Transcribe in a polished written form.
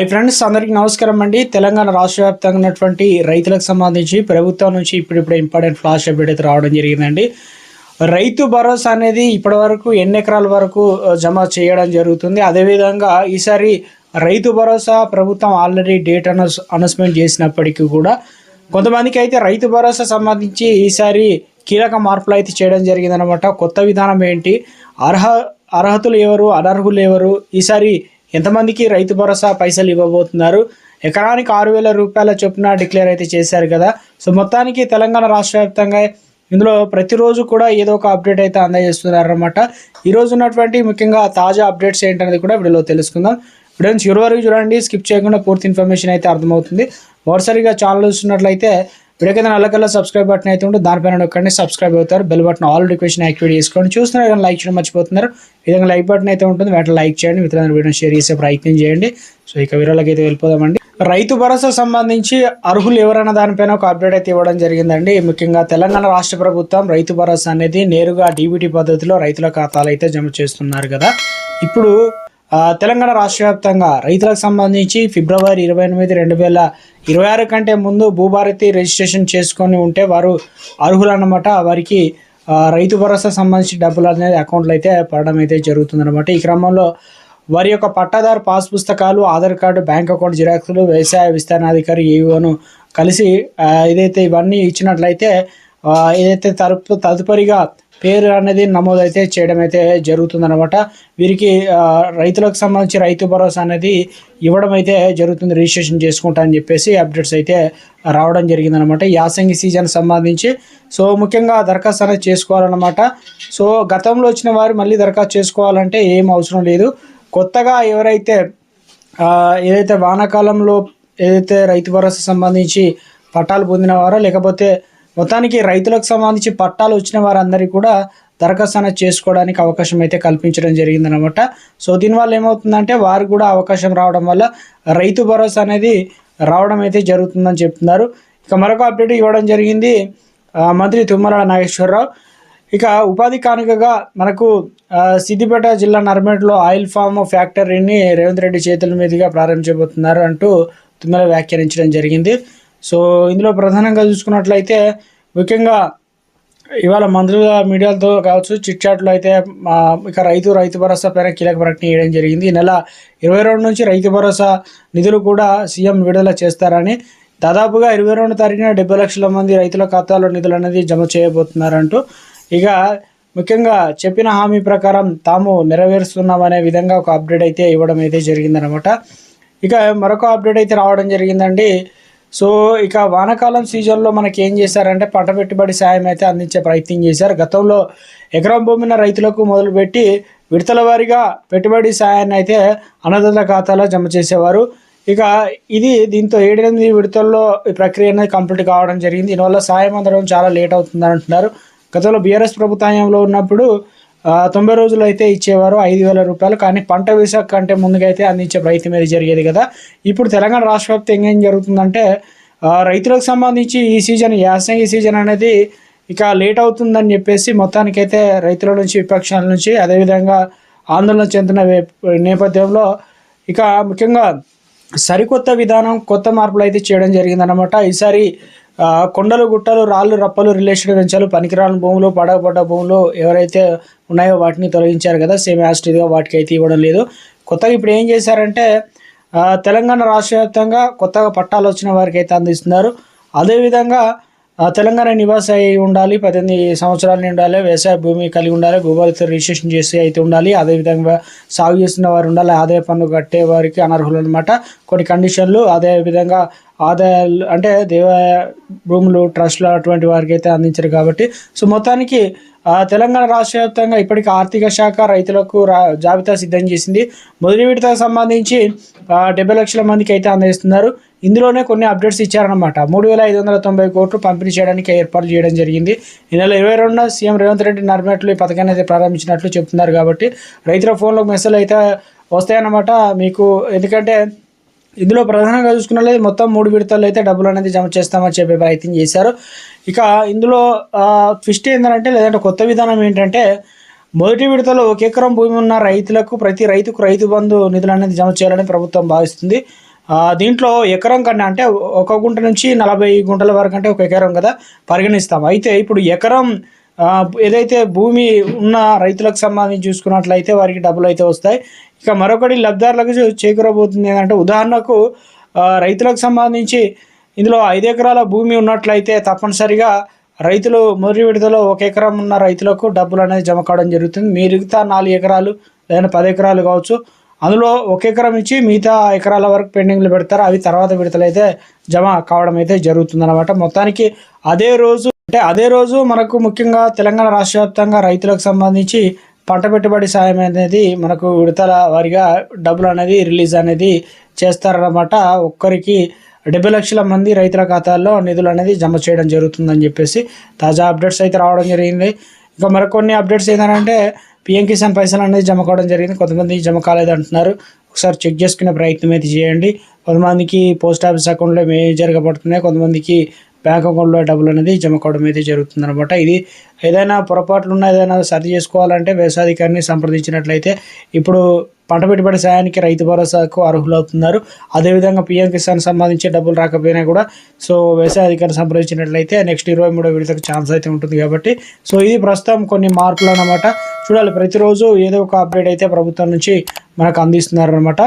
Friends అందరికీ నమస్కారం అండి. తెలంగాణ రాష్ట్ర వ్యాప్తంగా ఉన్నటువంటి రైతులకు సంబంధించి ప్రభుత్వం నుంచి ఇప్పుడు ఇంపార్టెంట్ ఫ్లాష్ అప్డేట్ అయితే రావడం జరిగిందండి. రైతు భరోసా అనేది ఇప్పటివరకు ఎన్ని ఎకరాల వరకు జమ చేయడం జరుగుతుంది. అదేవిధంగా ఈసారి రైతు భరోసా ప్రభుత్వం ఆల్రెడీ డేట్ అనౌన్స్మెంట్ చేసినప్పటికీ కూడా కొంతమందికి అయితే రైతు భరోసా సంబంధించి ఈసారి కీలక మార్పులు అయితే చేయడం జరిగిందనమాట. కొత్త విధానం ఏంటి, అర్హతలు ఎవరు, అనర్హులు ఎవరు, ఈసారి ఎంతమందికి రైతు భరోసా పైసలు ఇవ్వబోతున్నారు, ఎకరానికి 6,000 రూపాయల చొప్పున డిక్లేర్ అయితే చేశారు కదా. సో మొత్తానికి తెలంగాణ రాష్ట్ర వ్యాప్తంగా ఇందులో ప్రతిరోజు కూడా ఏదో ఒక అప్డేట్ అయితే అందజేస్తున్నారన్నమాట. ఈరోజు ఉన్నటువంటి ముఖ్యంగా తాజా అప్డేట్స్ ఏంటనేది కూడా వీడియోలో తెలుసుకుందాం. వీడియోని చివరి వరకు చూడండి, స్కిప్ చేయకుండా పూర్తి ఇన్ఫర్మేషన్ అయితే అర్థమవుతుంది. మరోసారిగా ఛానల్ చూస్తున్నట్లయితే వీడియోకి నల్లకల్లా సబ్స్క్రైబ్ బటన్ అయితే ఉంటుంది, దానిపైన నొక్కండి, సబ్స్క్రైబ్ అవుతారు. Bell button all request activate చేసుకోండి. చూస్తున్నారు కానీ లైక్ చేయడం మర్చిపోతున్నారు. ఈ విధంగా లైక్ బటన్ అయితే ఉంటుంది, వాటిని లైక్ చేయండి, మిత్రులందరూ వీడియోని షేర్ చేసే ప్రయత్నం చేయండి. సో ఇక వీడియోలోకి అయితే వెళ్ళిపోదామండి. రైతు భరోసా సంబంధించి అర్హులు ఎవరైనా దానిపైన ఒక అప్డేట్ అయితే ఇవ్వడం జరిగిందండి. ముఖ్యంగా తెలంగాణ రాష్ట్ర ప్రభుత్వం రైతు భరోసా అనేది నేరుగా డీబీటీ పద్ధతిలో రైతుల ఖాతాలు అయితే జమ చేస్తున్నారు కదా. ఇప్పుడు తెలంగాణ రాష్ట్ర వ్యాప్తంగా రైతులకు సంబంధించి ఫిబ్రవరి 28, 2026 కంటే ముందు భూభారతి రిజిస్ట్రేషన్ చేసుకొని ఉంటే వారు అర్హులు అన్నమాట. వారికి రైతు భరోసా సంబంధించి డబ్బులు అనేది అకౌంట్లో అయితే పడడం అయితే జరుగుతుందన్నమాట. ఈ క్రమంలో వారి యొక్క పట్టాదారు పాస్ పుస్తకాలు, ఆధార్ కార్డు, బ్యాంక్ అకౌంట్ జిరాక్స్లు, వ్యవసాయ విస్తరణాధికారి ఏవోను కలిసి ఏదైతే ఇవన్నీ ఇచ్చినట్లయితే ఏదైతే తదుపరిగా పేరు అనేది నమోదైతే చేయడం అయితే జరుగుతుందన్నమాట. వీరికి రైతులకు సంబంధించి రైతు భరోసా అనేది ఇవ్వడం అయితే జరుగుతుంది, రిజిస్ట్రేషన్ చేసుకుంటా అని చెప్పేసి అప్డేట్స్ అయితే రావడం జరిగిందనమాట. యాసంగి సీజన్ సంబంధించి సో ముఖ్యంగా దరఖాస్తు అనేది చేసుకోవాలన్నమాట. సో గతంలో వచ్చిన వారు మళ్ళీ దరఖాస్తు చేసుకోవాలంటే ఏం అవసరం లేదు. కొత్తగా ఎవరైతే ఏదైతే వానాకాలంలో ఏదైతే రైతు భరోసా సంబంధించి పట్టాలు పొందినవారో, లేకపోతే మొత్తానికి రైతులకు సంబంధించి పట్టాలు వచ్చిన వారందరికీ కూడా దరఖాస్తు అనేది చేసుకోవడానికి అవకాశం అయితే కల్పించడం జరిగిందనమాట. సో దీనివల్ల ఏమవుతుందంటే వారు కూడా అవకాశం రావడం వల్ల రైతు భరోసా అనేది రావడం అయితే జరుగుతుందని చెప్తున్నారు. ఇక మరొక అప్డేట్ ఇవ్వడం జరిగింది మంత్రి తుమ్మల నాగేశ్వరరావు. ఇక ఉపాధి కానుకగా మనకు సిద్దిపేట జిల్లా నర్మేడ్లో ఆయిల్ ఫామ్ ఫ్యాక్టరీని రేవంత్ రెడ్డి చేతుల మీదుగా ప్రారంభించబోతున్నారు అంటూ తుమ్మల వ్యాఖ్యానించడం జరిగింది. సో ఇందులో ప్రధానంగా చూసుకున్నట్లయితే ముఖ్యంగా ఇవాళ మంత్రుల మీడియాలతో కావచ్చు చిట్ చాట్లో అయితే ఇక రైతు భరోసా పైన కీలక ప్రకటన చేయడం జరిగింది. ఈ నెల 22 నుంచి రైతు భరోసా నిధులు కూడా సీఎం విడుదల చేస్తారని, దాదాపుగా 22వ తారీఖున 70 లక్షల మంది రైతుల ఖాతాలో నిధులు అనేది జమ చేయబోతున్నారంటూ ఇక ముఖ్యంగా చెప్పిన హామీ ప్రకారం తాము నెరవేరుస్తున్నామనే విధంగా ఒక అప్డేట్ అయితే ఇవ్వడం అయితే జరిగిందనమాట. ఇక మరొక అప్డేట్ అయితే రావడం జరిగిందండి. సో ఇక వానాకాలం సీజన్లో మనకి ఏం చేశారంటే పంట పెట్టుబడి సాయం అయితే అందించే ప్రయత్నం చేశారు. గతంలో ఎకరం భూమిన రైతులకు మొదలుపెట్టి విడతల వారీగా పెట్టుబడి సాయాన్ని అయితే అన్నదాతల ఖాతాలో జమ చేసేవారు. ఇక దీంతో 7-8 విడతల్లో ఈ ప్రక్రియ అనేది కంప్లీట్ కావడం జరిగింది. దీనివల్ల సాయం అందడం చాలా లేట్ అవుతుందని అంటున్నారు. గతంలో బీఆర్ఎస్ ప్రభుత్వంలో ఉన్నప్పుడు 90 రోజులు అయితే ఇచ్చేవారు 5,000 రూపాయలు. కానీ పంట వేసాక కంటే ముందుగా అయితే అందించే ప్రయత్నం అయితే జరిగేది కదా. ఇప్పుడు తెలంగాణ రాష్ట్ర వ్యాప్తంగా ఏం జరుగుతుందంటే రైతులకు సంబంధించి ఈ సీజన్ యాసంగి సీజన్ అనేది ఇక లేట్ అవుతుందని చెప్పేసి మొత్తానికైతే రైతుల నుంచి, విపక్షాల నుంచి, అదేవిధంగా ఆందోళన చెందుతున్న నేపథ్యంలో ఇక ముఖ్యంగా సరికొత్త విధానం, కొత్త మార్పులు అయితే చేయడం జరిగిందనమాట. ఈసారి కొండలు, గుట్టలు, రాళ్ళు, రప్పలు, రిలేషన్ వెంచాలు, పనికిరాని భూములు, పడగపడ్డ భూములు ఎవరైతే ఉన్నాయో వాటిని తొలగించారు కదా. సేమ్ యాస్టిగా వాటికి అయితే ఇవ్వడం లేదు. కొత్తగా ఇప్పుడు ఏం చేశారంటే తెలంగాణ రాష్ట్ర వ్యాప్తంగా కొత్తగా పట్టాలు వచ్చిన వారికి అయితే అందిస్తున్నారు. అదేవిధంగా తెలంగాణ నివాసి అయి ఉండాలి, 18 సంవత్సరాలు ఉండాలి, వ్యవసాయ భూమి కలిగి ఉండాలి, భూభారతి రిజిస్ట్రేషన్ చేసి అయితే ఉండాలి, అదేవిధంగా సాగు చేస్తున్న వారు ఉండాలి, ఆదాయ పన్ను కట్టే వారికి అనర్హులు అనమాట. కొన్ని కండిషన్లు, అదేవిధంగా ఆదాయాలు అంటే దేవాలయ భూములు, ట్రస్టులు అటువంటి వారికి అయితే అందించారు కాబట్టి. సో మొత్తానికి తెలంగాణ రాష్ట్ర వ్యాప్తంగా ఇప్పటికీ ఆర్థిక శాఖ రైతులకు జాబితా సిద్ధం చేసింది. మొదటి విడతకు సంబంధించి 70 లక్షల మందికి అయితే అందిస్తున్నారు. ఇందులోనే కొన్ని అప్డేట్స్ ఇచ్చారనమాట. 3,590 కోట్లు పంపిణీ చేయడానికి ఏర్పాట్లు చేయడం జరిగింది. ఈ నెల 22న సీఎం రేవంత్ రెడ్డి నర్మేట్లో ఈ పథకాన్ని అయితే ప్రారంభించినట్లు చెప్తున్నారు. కాబట్టి రైతుల ఫోన్లోకి మెసేజ్ అయితే వస్తాయన్నమాట మీకు. ఎందుకంటే ఇందులో ప్రధానంగా చూసుకున్నట్లయితే మొత్తం 3 విడతల్లో అయితే డబ్బులు అనేది జమ చేస్తామని చెప్పే ప్రయత్నం చేశారు. ఇక ఇందులో ట్విస్ట్ ఏంటంటే, లేదంటే కొత్త విధానం ఏంటంటే మొదటి విడతలో 1 ఎకరం భూమి ఉన్న రైతులకు ప్రతి రైతుకు రైతు బంధు నిధులు అనేది జమ చేయాలని ప్రభుత్వం భావిస్తుంది. దీంట్లో ఎకరం కన్నా అంటే 1 గుంట నుంచి 40 గుంటల వరకు అంటే 1 ఎకరం కదా పరిగణిస్తాం. అయితే ఇప్పుడు ఎకరం ఏదైతే భూమి ఉన్న రైతులకు సంబంధించి చూసుకున్నట్లయితే వారికి డబ్బులైతే వస్తాయి. ఇక మరొకటి లబ్ధిదారులకు చేకూరబోతుంది ఏందంటే ఉదాహరణకు రైతులకు సంబంధించి ఇందులో 5 ఎకరాల భూమి ఉన్నట్లయితే తప్పనిసరిగా రైతులు మొదటి విడతలో 1 ఎకరం ఉన్న రైతులకు డబ్బులనేది జమ కావడం జరుగుతుంది. మిగతా 4 ఎకరాలు లేదా 10 ఎకరాలు కావచ్చు, అందులో 1 ఎకరం ఇచ్చి మిగతా ఎకరాల వరకు పెండింగ్లు పెడతారు. అవి తర్వాత విడతలైతే జమ కావడం అయితే జరుగుతుందన్నమాట. మొత్తానికి అదే రోజు మనకు ముఖ్యంగా తెలంగాణ రాష్ట్ర వ్యాప్తంగా రైతులకు సంబంధించి పంట పెట్టుబడి సాయం అనేది మనకు విడతల వారిగా డబ్బులు అనేది రిలీజ్ అనేది చేస్తారన్నమాట. ఒక్కరికి 70 లక్షల మంది రైతుల ఖాతాల్లో నిధులు అనేది జమ చేయడం జరుగుతుందని చెప్పేసి తాజా అప్డేట్స్ అయితే రావడం జరిగింది. ఇంకా మరికొన్ని అప్డేట్స్ ఏంటంటే పిఎం కిసాన్ పైసలు అనేది జమ కావడం జరిగింది. కొంతమంది జమ కాలేదు అంటున్నారు. ఒకసారి చెక్ చేసుకునే ప్రయత్నం అయితే చేయండి. కొంతమందికి పోస్ట్ ఆఫీస్ అకౌంట్లో మేజర్గా పడుతున్నాయి, కొంతమందికి బ్యాంక్ అకౌంట్లో డబ్బులు అనేది జమ కావడం అయితే జరుగుతుందన్నమాట. ఇది ఏదైనా పొరపాట్లు ఉన్నా ఏదైనా సరి చేసుకోవాలంటే వ్యవసాయాధికారిని సంప్రదించినట్లయితే ఇప్పుడు పంట పెట్టుబడి సాయానికి రైతు భరోసాకు అర్హులవుతున్నారు. అదేవిధంగా పిఎం కిసాన్ సంబంధించి డబ్బులు రాకపోయినా కూడా వ్యవసాయ అధికారిని సంప్రదించినట్లయితే నెక్స్ట్ 23వ విడతకు ఛాన్స్ అయితే ఉంటుంది కాబట్టి ఇది ప్రస్తుతం కొన్ని మార్పులు అన్నమాట. చూడాలి, ప్రతిరోజు ఏదో ఒక అప్డేట్ అయితే ప్రభుత్వం నుంచి మనకు అందిస్తున్నారు అన్నమాట.